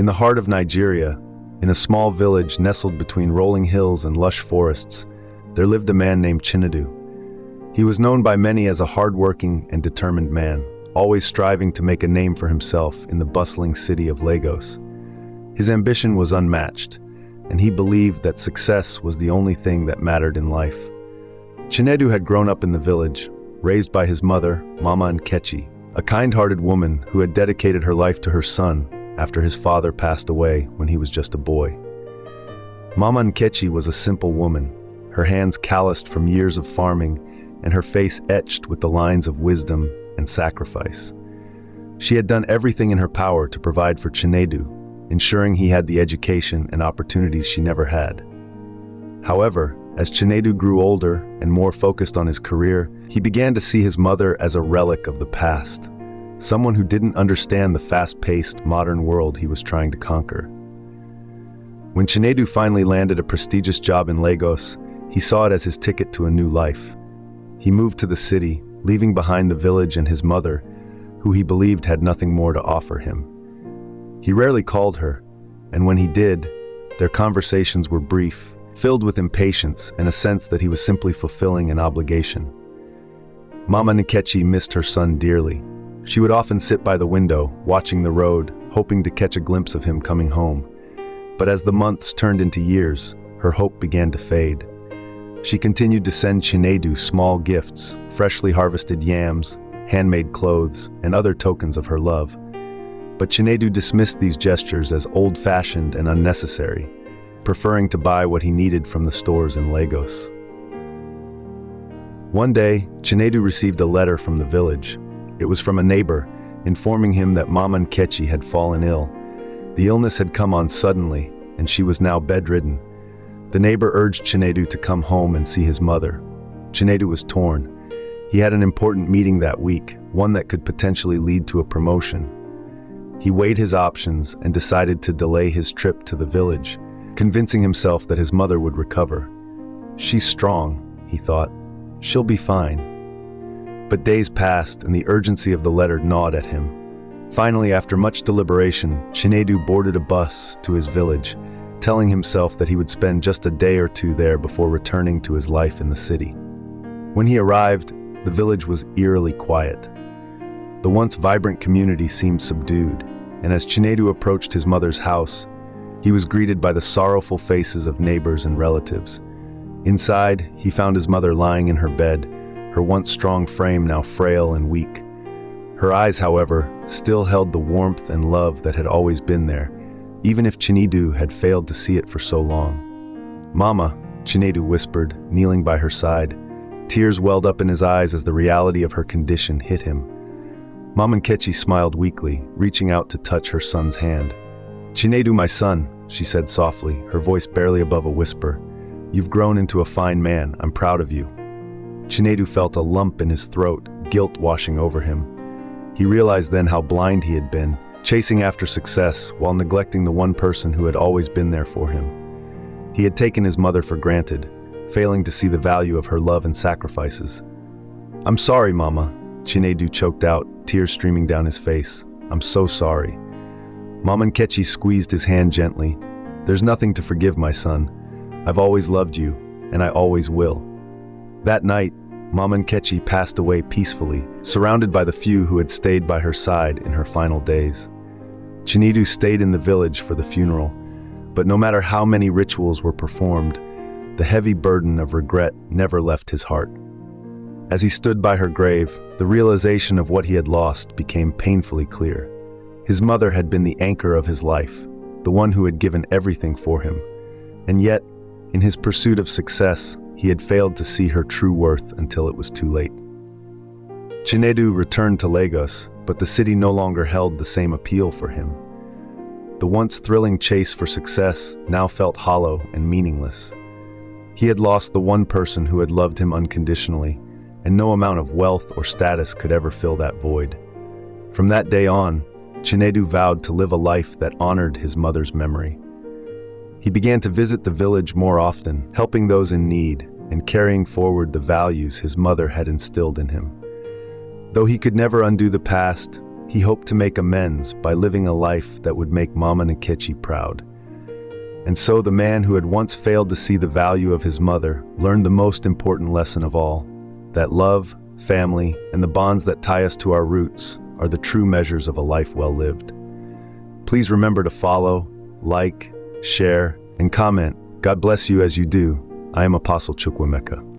In the heart of Nigeria, in a small village nestled between rolling hills and lush forests, there lived a man named Chinedu. He was known by many as a hard-working and determined man, always striving to make a name for himself in the bustling city of Lagos. His ambition was unmatched, and he believed that success was the only thing that mattered in life. Chinedu had grown up in the village, raised by his mother, Mama Nkechi, a kind-hearted woman who had dedicated her life to her son after his father passed away when he was just a boy. Mama Nkechi was a simple woman, her hands calloused from years of farming and her face etched with the lines of wisdom and sacrifice. She had done everything in her power to provide for Chinedu, ensuring he had the education and opportunities she never had. However, as Chinedu grew older and more focused on his career, he began to see his mother as a relic of the past, someone who didn't understand the fast-paced modern world he was trying to conquer. When Chinedu finally landed a prestigious job in Lagos, he saw it as his ticket to a new life. He moved to the city, leaving behind the village and his mother, who he believed had nothing more to offer him. He rarely called her, and when he did, their conversations were brief, filled with impatience and a sense that he was simply fulfilling an obligation. Mama Nkechi missed her son dearly. She would often sit by the window, watching the road, hoping to catch a glimpse of him coming home. But as the months turned into years, her hope began to fade. She continued to send Chinedu small gifts, freshly harvested yams, handmade clothes, and other tokens of her love. But Chinedu dismissed these gestures as old-fashioned and unnecessary, preferring to buy what he needed from the stores in Lagos. One day, Chinedu received a letter from the village. It was from a neighbor, informing him that Mama Nkechi had fallen ill. The illness had come on suddenly, and she was now bedridden. The neighbor urged Chinedu to come home and see his mother. Chinedu was torn. He had an important meeting that week, one that could potentially lead to a promotion. He weighed his options and decided to delay his trip to the village, convincing himself that his mother would recover. "She's strong," he thought. "She'll be fine." But days passed and the urgency of the letter gnawed at him. Finally, after much deliberation, Chinedu boarded a bus to his village, telling himself that he would spend just a day or two there before returning to his life in the city. When he arrived, the village was eerily quiet. The once vibrant community seemed subdued, and as Chinedu approached his mother's house, he was greeted by the sorrowful faces of neighbors and relatives. Inside, he found his mother lying in her bed, her once strong frame now frail and weak. Her eyes, however, still held the warmth and love that had always been there, even if Chinedu had failed to see it for so long. "Mama," Chinedu whispered, kneeling by her side. Tears welled up in his eyes as the reality of her condition hit him. Mama Nkechi smiled weakly, reaching out to touch her son's hand. "Chinedu, my son," she said softly, her voice barely above a whisper. "You've grown into a fine man. I'm proud of you." Chinedu felt a lump in his throat, guilt washing over him. He realized then how blind he had been, chasing after success while neglecting the one person who had always been there for him. He had taken his mother for granted, failing to see the value of her love and sacrifices. "I'm sorry, Mama," Chinedu choked out, tears streaming down his face. "I'm so sorry." Mama Nkechi squeezed his hand gently. "There's nothing to forgive, my son. I've always loved you, and I always will." That night, Mama Nkechi passed away peacefully, surrounded by the few who had stayed by her side in her final days. Chinedu stayed in the village for the funeral, but no matter how many rituals were performed, the heavy burden of regret never left his heart. As he stood by her grave, the realization of what he had lost became painfully clear. His mother had been the anchor of his life, the one who had given everything for him. And yet, in his pursuit of success, he had failed to see her true worth until it was too late. Chinedu returned to Lagos, but the city no longer held the same appeal for him. The once thrilling chase for success now felt hollow and meaningless. He had lost the one person who had loved him unconditionally, and no amount of wealth or status could ever fill that void. From that day on, Chinedu vowed to live a life that honored his mother's memory. He began to visit the village more often, helping those in need and carrying forward the values his mother had instilled in him. Though he could never undo the past, He hoped to make amends by living a life that would make Mama Nkechi proud. And so the man who had once failed to see the value of his mother learned the most important lesson of all, that love, family, and the bonds that tie us to our roots are the true measures of a life well lived. Please remember to follow, like, share, and comment. God bless you as you do. I am Apostle Chukwemeka.